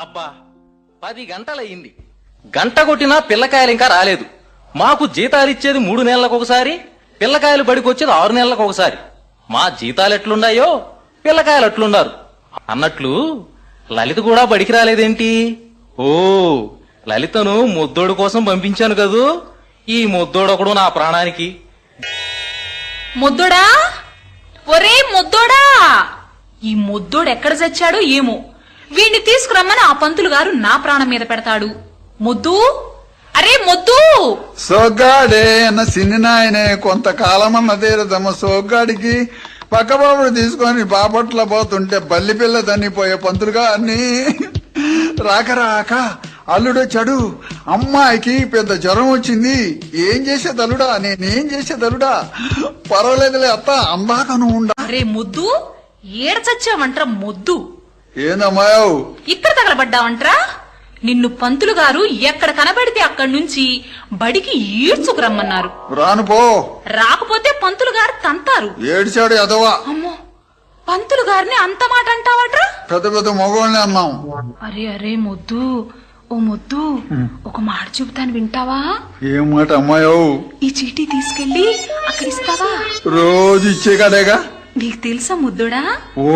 అబ్బా 10 గంటలయ్యింది. గంట కొట్టినా పిల్లకాయలు ఇంకా రాలేదు. మాకు జీతాలిచ్చేది 3 నెలలకు ఒకసారి, పిల్లకాయలు బడికొచ్చేది 6 నెలలకు ఒకసారి. మా జీతాలు ఎట్లున్నాయో పిల్లకాయలు అట్లున్నారు. అన్నట్లు లలిత కూడా బడికి రాలేదేంటి? ఓ, లలితను ముద్దోడు కోసం పంపించాను కదూ. ఈ ముద్దోడొకడు నా ప్రాణానికి. ముద్దోడా, ఒరే ముద్దోడా, ఈ ముద్దోడు ఎక్కడ చచ్చాడో ఏమో. వీణ్ణి తీసుకురమ్మని ఆ పంతులు గారు నా ప్రాణం మీద పెడతాడు. ముద్దు, అరే ముద్దు. సోగ్గాడే అన్న సిన్ని నాయనే కొంతకాలమన్న తీరదమ్మ. సోగ్గాడికి పక్కబాబుడు తీసుకొని బాపట్ల పోతుంటే బల్లి పిల్ల తన్నిపోయే పంతులుగా అన్ని రాక రాక అల్లుడొచ్చాడు. అమ్మాయికి పెద్ద జ్వరం వచ్చింది. ఏం చేసేది అల్లుడా, నేనేం చేసేది అల్లుడా? పర్వాలేదులే అత్త, అందాక నువ్వు ఉండా. అరే ముద్దు, ఏడ చచ్చావంట్రా ముద్దు? ఏందమ్మాయవు ఇక్కడ తగలబడ్డావంట్రా? నిన్ను పంతులు గారు ఎక్కడ కనబడితే అక్కడి నుంచి బడికి ఈడ్చుకురమ్మన్నారు. రాను పో. రాకపోతే పంతులు గారు తంతారు. ఏడిచాడు ఎదవా. అమ్మో, పంతులు గారిని అంత మాట అంటావట్రా? పెద్ద పెద్ద మగవాళ్ళని అన్నాం. అరే అరే ముద్దు, ఓ ముద్దు, ఒక మాట చెబుతాను వింటావా? ఏం మాట అమ్మాయవు? ఈ చీటీ తీసుకెళ్లి అక్కడ ఇస్తావా? రోజు ఇచ్చే కాడేగా. నీకు తెలుసా ముద్దుడా? ఓ,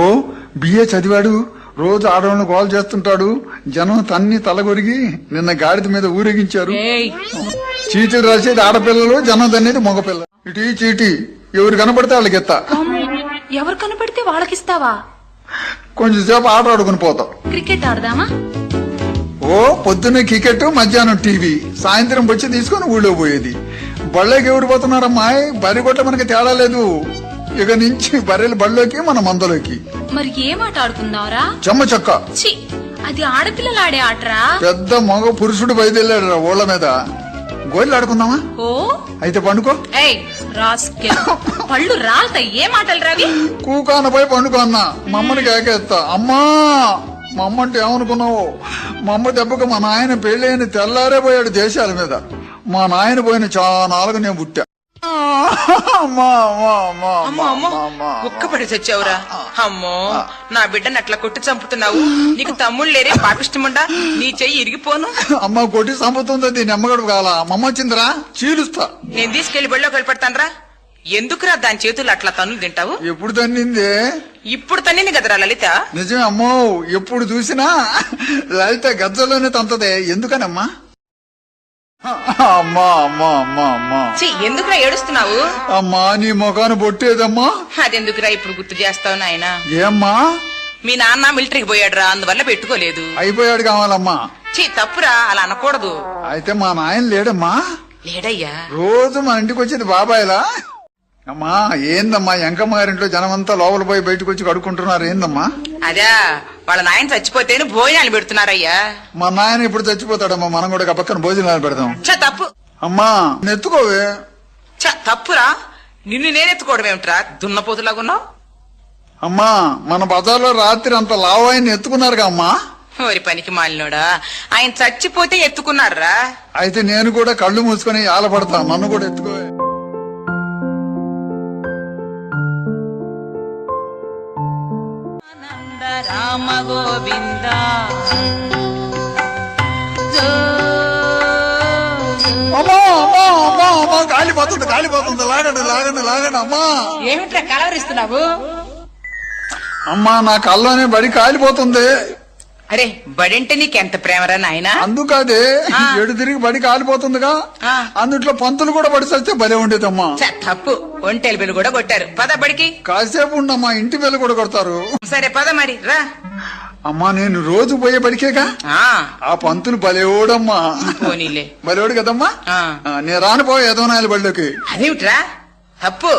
బిఏ చదివాడు. రోజు ఆడవాళ్ళని కాల్ చేస్తుంటాడు. జనం తన్ని తలగొరిగి నిన్న గాడిద మీద ఊరేగించారు. చీటీలు రాసేది ఆడపిల్లలు, జనం తన్నేది మగపిల్ల. ఇటు ఈ చీటీ ఎవరు కనపడితే వాళ్ళకి ఎత్తా. ఎవరు కనపడితే వాళ్ళకిస్తావా? కొంచెం సేపు ఆట ఆడుకుని పోతాం. క్రికెట్ ఆడదామా? ఓ, పొద్దున్నే క్రికెట్, మధ్యాహ్నం టీవీ, సాయంత్రం వచ్చి తీసుకుని ఊళ్ళో పోయేది. బళ్ళకి ఎవరు పోతున్నారమ్మా? బరి కొట్ల మనకి తేడా లేదు. ఇక నుంచి బర్రెలు బళ్ళలోకి, మన మందలోకి. మరి ఏం ఆట ఆడుకుందావరా? చెమ్మ చెక్క. ఛీ, అది ఆడపిల్లలు ఆడే ఆటరా. పెద్ద మగ పురుషుడు బయలుదేరాడు ఊళ్ళ మీద. గోళ్ళు ఆడుకుందామా? ఓ, అయితే పండుకో. ఏయ్ రాస్కెల్, పళ్ళు రాలతాయి. ఏ మాటలు రావి? కూకానపై పండుకో అన్నా. మమ్మని కేకేస్తా. అమ్మా, మా అమ్మ అంటే ఏమనుకున్నావు? మా అమ్మ దెబ్బకు మా నాయన పెళ్ళైన తెల్లారే పోయాడు దేశాల మీద. మా నాయన పోయిన చాలా నేను పుట్టా. కుక్కపడి చచ్చావురా. అమ్మో, నా బిడ్డని అట్లా కొట్టి చంపుతున్నావు. నీకు తమ్ముళ్ళు లేరే పాపిష్టముండా? నీ చెయ్యి ఇరిగిపోను. అమ్మ కొట్టి చంపుతుంది. దీని అమ్మగడు కాల. మమ్మ వచ్చిందిరా, చీలుస్తా. నేను తీసుకెళ్లి బడిలోకి వెళ్ళిపెడతానరా. ఎందుకురా దాని చేతులు అట్లా తన్నులు తింటావు? ఎప్పుడు తన్నింది? ఇప్పుడు తన్నింది కదరా లలిత. నిజమే అమ్మో, ఎప్పుడు చూసినా లలిత గజ్జలోనే తంతదే. ఎందుకనమ్మా? అమ్మా అమ్మా అమ్మా అమ్మా, ఎందుకురా ఏడుస్తున్నావు? అమ్మా, నీ ముఖాన్ని బొట్టేదమ్మా. అదెందుకురా ఇప్పుడు గుర్తు చేస్తావు నాయనా? ఏమ్మా? మీ నాన్న మిలిటరీకి పోయాడురా, అందువల్ల పెట్టుకోలేదు. అయిపోయాడు కావాలమ్మా. తప్పురా, అలా అనకూడదు. అయితే మా నాయన లేడమ్మా? లేడయ్యా. రోజు మా ఇంటికి వచ్చేది బాబాయ్లా. అమ్మా, ఏందమ్మా ఎంకమ్మ గారింట్లో జనమంతా లోపల పోయి బయటకు వచ్చి కడుక్కుంటున్నారు. ఏందమ్మా? అదే, వాళ్ళ నాయన చచ్చిపోతేనే భోజనాలు పెడుతున్నారయ్యా. మా నాయన ఇప్పుడు చచ్చిపోతాడమ్మా, మనం కూడా పక్కన భోజనాలు పెడదాం. తప్పు. అమ్మా, నెత్తుకోవే. తప్పురా, నిన్ను నేనెత్తుకోవడం ఏమిట్రా, దున్నపోతులాగున్నావు. అమ్మా, మన బజార్లో రాత్రి అంత లావాయిని ఎత్తుకున్నారుగా అమ్మా. ఓరి పనికి మాలినోడా, ఆయన చచ్చిపోతే ఎత్తుకున్నారా? అయితే నేను కూడా కళ్ళు మూసుకొని ఆలపడతా. నన్ను కూడా ఎత్తుకోవే. రామ గోవింద. అమ్మా అమ్మా అమ్మా అమ్మా, కాలిపోతుంది కాలిపోతుంది. లాగండి లాగండి లాగండి. అమ్మా, ఏమిట్రా కలవరిస్తున్నావు? అమ్మా, నా కళ్ళలోనే బడి కాలిపోతుంది. అరే, బడింటే నీకెంత ప్రేమరా నాయనా? అందుకదే ఎడు తిరిగి బడి కాలిపోతుందిగా. అందుట్లో పంతులు కూడా బడి చస్తే భలే ఉండేదమ్మా. తప్పు, ఒంటెల బిల్లు కూడా కొట్టారు. పద బడికి. కాసేపు ఉండమ్మా, ఇంటి బిల్లు కూడా కొడతారు. సరే పద మరి రా. అమ్మా, నేను రోజు పోయే బడికేగా. ఆ పంతులు భలేోడమ్మా. పోనీలే, భలేోడు కదమ్మా. నేను రానిపోయే ఎదవనాయల బడిలోకి. అదేమిట్రా తప్పు,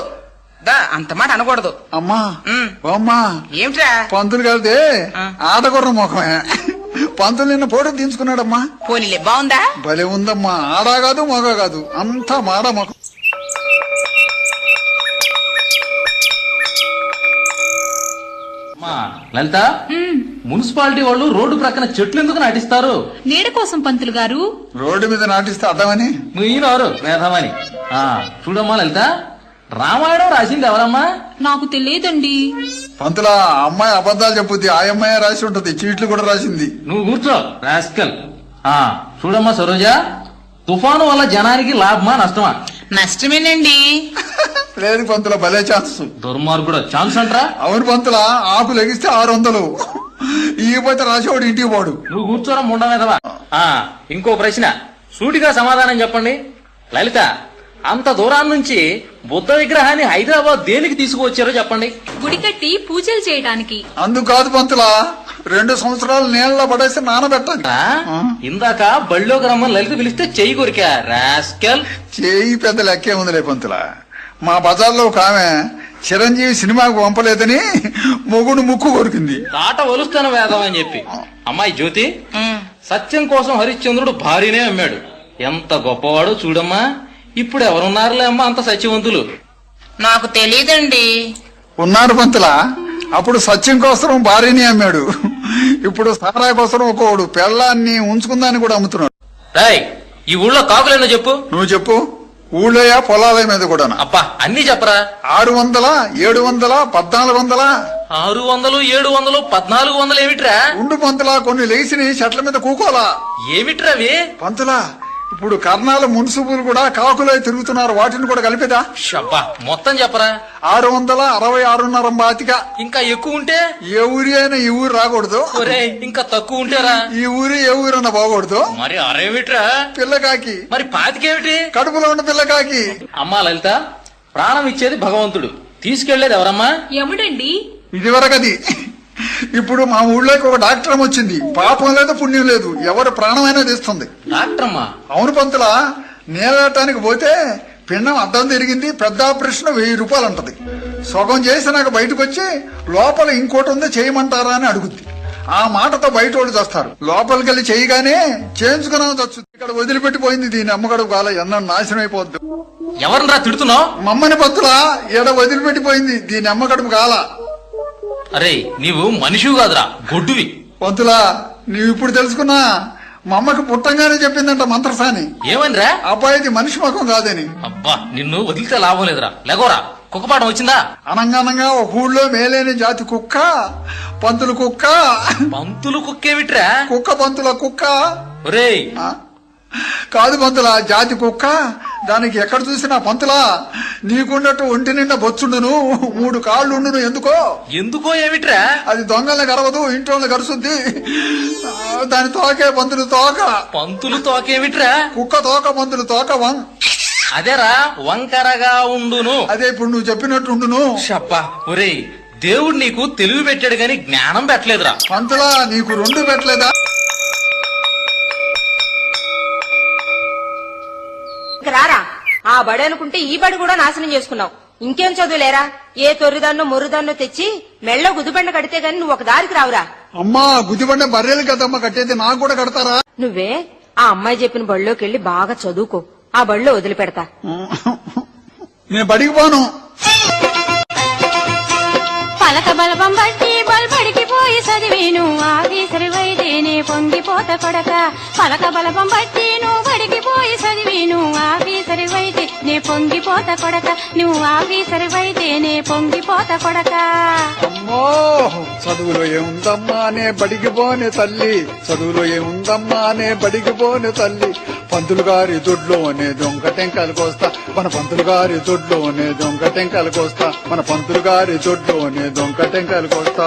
దా అంత మాట అనకూడదు. అమ్మా అమ్మా, ఏమిట్రా? పంతులు కలితే ఆడగుర్ర ముఖమే. పంతులు నిన్న ఫోటో తీసుకున్నాడమ్మా. పోనీలే, బాగుందా? భలే ఉందమ్మా. ఆడా కాదు మగ కాదు, అంతా మాడ ముఖం. లలిత, మున్సిపాలిటీ వాళ్ళు రోడ్డు ప్రక్కన చెట్లు ఎందుకు నాటిస్తారు? నీడ కోసం పంతులు గారు. రోడ్డు మీద నాటిస్తే అర్థమని మీరెవరు వేధమని. చూడమ్మా లలిత, రామాయణం రాసింది ఎవరమ్మా? నాకు తెలియదండి. పంతులా ఆ అమ్మాయి అబద్ధాలు చెప్పుద్ది, ఆ అమ్మాయి రాసి ఉంటది, చీట్లు కూడా రాసింది. నువ్వు కూర్చో రాస్కల్. చూడమ్మా సరోజ, తుఫాను వల్ల జనానికి లాభమా నష్టమా? నష్టమేనండి. లేదు పంతుల, భలే ఛాన్స్. దుర్మార్గుడు ఛాన్స్ అంటరా? అవును పంతులా, ఆకు లెగిస్తే 600, ఇకపోతే రాసేవాడు ఇంటికి పోడు. నువ్వు కూర్చోరా ముండ మీదవా. ఇంకో ప్రశ్న, సూటిగా సమాధానం చెప్పండి. లలిత, అంత దూరాన్ని నుంచి బుద్ధ విగ్రహాన్ని హైదరాబాద్ దేనికి తీసుకువచ్చారో చెప్పండి. గుడి కట్టి పూజలు చేయడానికి. అందుకు కాదు పంతులా, 2 సంవత్సరాలు నీళ్ళలో పడేసి నానబెట్టాలి. ఇందాక బళ్ళోకి రమ్మని లలిత పిలిస్తే చెయ్యి కొరికా రాస్కల్. చేయి పెద్ద లెక్కే ఉందిలే పంతులా. మా బజార్లో ఒక ఆమె చిరంజీవి సినిమాకు పంపలేదని మొగుడు ముక్కు కొరికింది. తాట వలుస్తాను వేదం అని చెప్పి. అమ్మాయి జ్యోతి, సత్యం కోసం హరిశ్చంద్రుడు భార్యనే అమ్మాడు. ఎంత గొప్పవాడో చూడమ్మా. ఇప్పుడు ఎవరున్నారులే అమ్మా అంత సత్యవంతులు? నాకు తెలీదండి. ఉన్నారు పంతులా. అప్పుడు సత్యం కోసం భార్యని అమ్మాడు, ఇప్పుడు సారాయి కోసం ఒకడు పెళ్ళాన్ని ఉంచుకుందాన్ని కూడా అమ్ముతున్నాడు. రాయ్, ఈ ఊళ్ళో కాకులేనో చెప్పు. నువ్వు చెప్పు. ఊళ్ళోయా పొలాల మీద కూడా? అబ్బా అన్ని చెప్పరా. 600, 700, 1400. 600, 700, 1400 ఏమిట్రా? ఉండు పంతులా, కొన్ని లేచిని చెట్ల మీద కూకోలా. ఏమిట్రా అవి? పంతులా, ఇప్పుడు కర్ణాల మున్సిపులు కూడా కాకులై తిరుగుతున్నారు, వాటిని కూడా కలిపేదా? షబ్బా మొత్తం చెప్పరా. 666 బాతిక. ఇంకా ఎక్కువ ఉంటే? ఏ ఊరి అయినా ఈ ఊరు రాకూడదు. ఒరేయ్, ఇంకా తక్కువ ఉంటేరా? ఈ ఊరి ఏ ఊరన్నా బాగూడదు. మరి అరేమిట్రా? పిల్లకాకి. మరి పాతికేమిటి? కడుపులో ఉన్న పిల్లకాకి. అమ్మా లలిత, ప్రాణం ఇచ్చేది భగవంతుడు, తీసుకెళ్లేది ఎవరమ్మా? యముడండి. ఇదివరకది. ఇప్పుడు మా ఊళ్ళోకి ఒక డాక్టర్ వచ్చింది, పాపం లేదు పుణ్యం లేదు, ఎవరు ప్రాణమైనా తీస్తుంది. డాక్టర్ అమ్మా? అవును పంతులా, నేలటానికి పోతే పిండం అడ్డం తిరిగింది, పెద్ద ఆపరేషన్ 1000 రూపాయలు అంటది. సగం చేసి నాకు బయటకు వచ్చి లోపల ఇంకోటి ఉంది చేయమంటారా అని అడుగుద్ది. ఆ మాటతో బయట వాళ్ళు చేస్తారు. లోపలికి వెళ్ళి చేయగానే చేయించుకున్నాం చచ్చు. ఇక్కడ వదిలిపెట్టిపోయింది, దీని అమ్మగడు కాల ఎన్న నాశనం అయిపోద్దు. ఎవరినరా తిడుతున్నావు? మమ్మని పంతులా, ఎడ వదిలిపెట్టిపోయింది, దీని అమ్మగడుపు కాల. అరే నీవు మనిషివి కాదురా, గొడ్డువి. పంతులా, నీవు ఇప్పుడు తెలుసుకున్నా, మా అమ్మకి పుట్టంగానే చెప్పిందంట మంత్రసాని. ఏమనిరా? అబ్బాయిది మనిషి ముఖం కాదని. అబ్బా నిన్ను వదిలితే లాభం లేదురా, లేకోరా. కుక్కపాఠం వచ్చిందా? అనంగానంగా ఒక ఊళ్ళో మేలేని జాతి కుక్క, పంతులు కుక్క. పంతులు కుక్కేమిట్రా? కుక్క పంతుల కుక్క. ఒరేయ్, ఆ? కాదు పంతులా, జాతి కుక్క. దానికి ఎక్కడ చూసినా పంతులా, నీకున్నట్టు ఒంటి నిండా బొచ్చుండును, 3 కాళ్ళు ఉండును. ఎందుకో ఏమిట్రా? అది దొంగల్ని గరవదు, ఇంట్లో గరుసుద్ది. దాని తోకే పంతులు తోక. పంతులు తోకేమిట్రా? కుక్క తోక, పంతులు తోక అదేరా, వంకరగా ఉండును. అదే ఇప్పుడు నువ్వు చెప్పినట్టు ఉండును. షబ్బా, ఒరేయ్ దేవుడు నీకు తెలివి పెట్టాడు గాని జ్ఞానం పెట్టలేదురా. పంతులా, నీకు 2 పెట్టలేదా? రారా, ఆ బడి అనుకుంటే ఈ బడి కూడా నాశనం చేసుకున్నావు. ఇంకేం చదువులేరా? ఏ తొర్రిదాన్నో ముర్రిదాన్నో తెచ్చి మెళ్ళ గుదిబండ కడితే గాని నువ్వు ఒక దారికి రావురా. అమ్మా, గుదిబండ బర్రెలు కదమ్మా కట్టేది, నాకు కూడా కడతారా? నువ్వే ఆ అమ్మాయి చెప్పిన బడిలోకి వెళ్లి బాగా చదువుకో, ఆ బడిలో వదిలిపెడతా. నేను బడికి పోను. పలక బలపం బట్టి బల్బడికి పోయి చదివేను, ఆఫీసరి వైదేనే పొంగిపోత కొడక. పలక బలపం బట్టి నువ్వు బడికి పోయి చదివేను, ఆఫీసరి వైతే నే పొంగిపోత కొడక. నువ్వు ఆఫీసరి వైదేనే పొంగిపోత కొడక. అమ్మో, చదువులో ఏముందమ్మా నే బడికి పోనే తల్లి, చదువులో ఏముందమ్మా నే బడికి పోనే తల్లి. పంతులు గారి దొడ్లోనే దొంగ టెంకాయలు కోస్తా, మన పంతులు గారి దొడ్లోనే దొంగ టెంకాయలు కోస్తా, మన పంతులు గారి దొడ్లోనే దొంగ టెంకాయలు కోస్తా.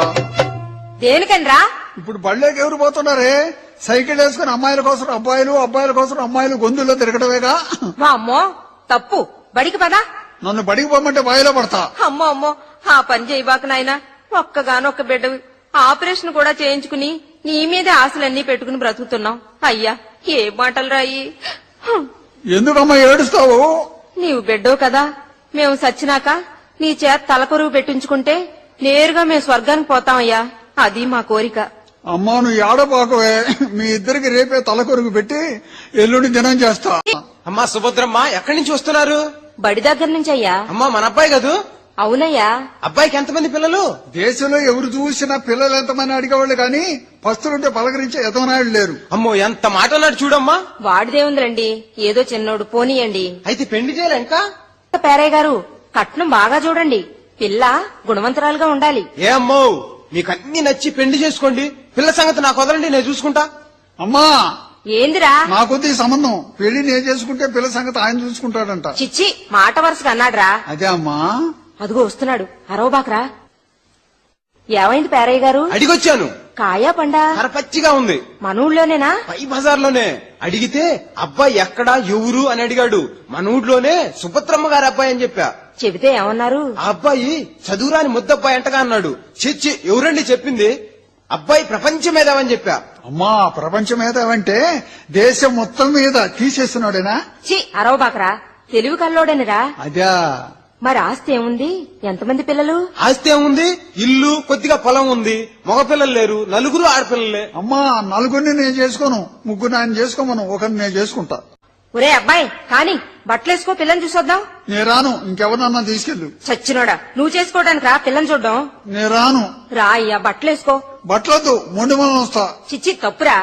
దేనికనిరా? ఇప్పుడు బళ్ళేకి ఎవరు పోతున్నారే? సైకిల్ వేసుకుని అమ్మాయిల కోసం అబ్బాయిలు, అబ్బాయిల కోసం అమ్మాయిలు గొంతుల్లో తిరగటమేగా. అమ్మో తప్పు, బడికి పదా. నన్ను బడికి పోమంటే బాయిలో పడతా. అమ్మో అమ్మో, ఆ పని చేయబాక నాయనా. ఒక్కగానొక్క బిడ్డవి, ఆపరేషన్ కూడా చేయించుకుని నీ మీదే ఆశలన్నీ పెట్టుకుని బ్రతుకుతున్నావు. అయ్యా ఏ మాటలు రాయి. ఎందుకమ్మా ఏడుస్తావు? నీవు బిడ్డవు కదా, మేము సచ్చినాక నీ చేత తలకొరువు పెట్టించుకుంటే నేరుగా మేము స్వర్గానికి పోతామయ్యా, అది మా కోరిక. అమ్మా నువ్వు ఏడపాకవే, మీ ఇద్దరికి రేపే తలకొరుగు పెట్టి ఎల్లుండి దినం చేస్తా. అమ్మా సుభద్రమ్మ, ఎక్కడి నుంచి వస్తున్నారు? బడి దగ్గర నుంచి అయ్యా. అమ్మా మన అబ్బాయి కదూ? అవునయ్యా. అబ్బాయికి ఎంతమంది పిల్లలు? దేశంలో ఎవరు చూసినా పిల్లలు ఎంతమంది అడిగేవాళ్ళు గాని పస్తులుంటే పలకరించే ఎదవనాయుడు లేరు. అమ్మో ఎంత మాట అన్నాడు చూడమ్మా. వాడిదేముందిరండి, ఏదో చిన్నోడు పోనీయండి. అయితే పెళ్లి చేయాలి ఇంకా? పేరయ్య గారు, కట్నం బాగా చూడండి. పిల్ల గుణవంతురాలుగా ఉండాలి. ఏ అమ్మో మీకు అన్ని నచ్చి పెళ్లి చేసుకోండి, పిల్ల సంగతి నాకు వదలండి, నేను చూసుకుంటా. అమ్మా ఏందిరా నాకొద్ది ఈ సంబంధం. పెళ్లి నేను చేసుకుంటే పిల్ల సంగతి ఆయన చూసుకుంటాడంట. చిచ్చి మాట వరుసగా అన్నాడ్రా. అదే అమ్మా. అదిగో వస్తున్నాడు, అరవబాకరా. ఏమైంది పేరయ్య గారు? అడిగొచ్చాను, కాయా పండా? కరపచ్చిగా ఉంది. మన ఊళ్ళోనేనా? పై బజార్లోనే. అడిగితే అబ్బాయి ఎక్కడా ఎవరు అని అడిగాడు. మన ఊళ్ళోనే సుభద్రమ్మ గారి అబ్బాయి అని చెప్పా. చెబితే ఏమన్నారు? ఆ అబ్బాయి చదువురాని ముద్దబ్బాయి అంటగా అన్నాడు. చిచ్చి ఎవరండి చెప్పింది? అబ్బాయి ప్రపంచం మేధావని చెప్పా. అమ్మా ప్రపంచం మీద ఏమంటే దేశం మొత్తం మీద తీసేస్తున్నాడేనా? చి అరవబాకరా, తెలివి కల్లోడేనిరా. అదే. మరి ఆస్తి ఏముంది? ఎంతమంది పిల్లలు? ఆస్తి ఏముంది? ఇల్లు, కొద్దిగా పొలం ఉంది. మగపిల్లలు లేరు, నలుగురు ఆడపిల్లలే. అమ్మా నలుగురిని నేను చేసుకోను, ముగ్గురు ఆయన చేసుకోమను, ఒకరిని నేను చేసుకుంటా. ఒరే అబ్బాయి కాని బట్టలేసుకో, పిల్లని చూసొద్దాం. నేను రాను, ఇంకెవరినన్నా తీసుకెళ్ళు. చచ్చినోడా, నువ్వు చేసుకోవడానికి రా, పిల్లని చూడ్డం. నేను రాను. రా అయ్యా, బట్టలేసుకో. బట్టలొద్దు, మొండి మనం వస్తా. చిచ్చి తప్పురా.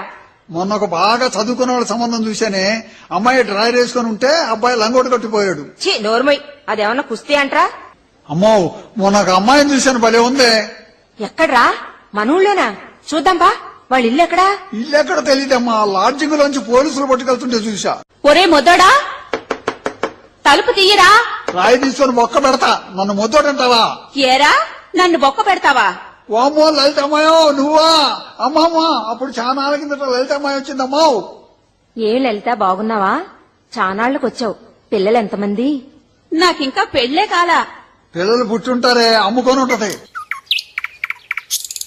మొన్న ఒక బాగా చదువుకున్న వాళ్ళ సంబంధం చూశానే, అమ్మాయి డ్రైర్ వేసుకుని ఉంటే అబ్బాయి లంగోటు కట్టిపోయాడు. చి నోర్మయ్, అదేమన్నా కుస్తీ అంట్రా? అమ్మో మొన్న ఒక అమ్మాయిని చూశాను, భలే ఉందే. ఎక్కడ్రా? మన ఊళ్ళోనా? చూద్దాం బా. వాళ్ళ ఇల్లు ఎక్కడా? ఇల్లు ఎక్కడ తెలియదమ్మా, లాడ్జింగ్ లోంచి పోలీసులు పట్టుకెళ్తుంటే చూసా. ఒరే మొద్దోడా, తలుపు తీయరా. రాయి తీసుకొని మొక్క పెడతా, నన్ను ముద్దోడంటావా? ఏరా, నన్ను బొక్క పెడతావా? వామ్మో లలితమ్మాయో నువ్వా? అమ్మమ్మ అప్పుడు చాలా కిందట లలితమ్మాయి వచ్చిందమ్మా. ఏం లలిత, బాగున్నావా? చానాళ్లకొచ్చావు. పిల్లలు ఎంతమంది? నాకింకా పెళ్లే కాలా. పిల్లలు పుట్టుంటారే, అమ్ముకొని ఉంటది.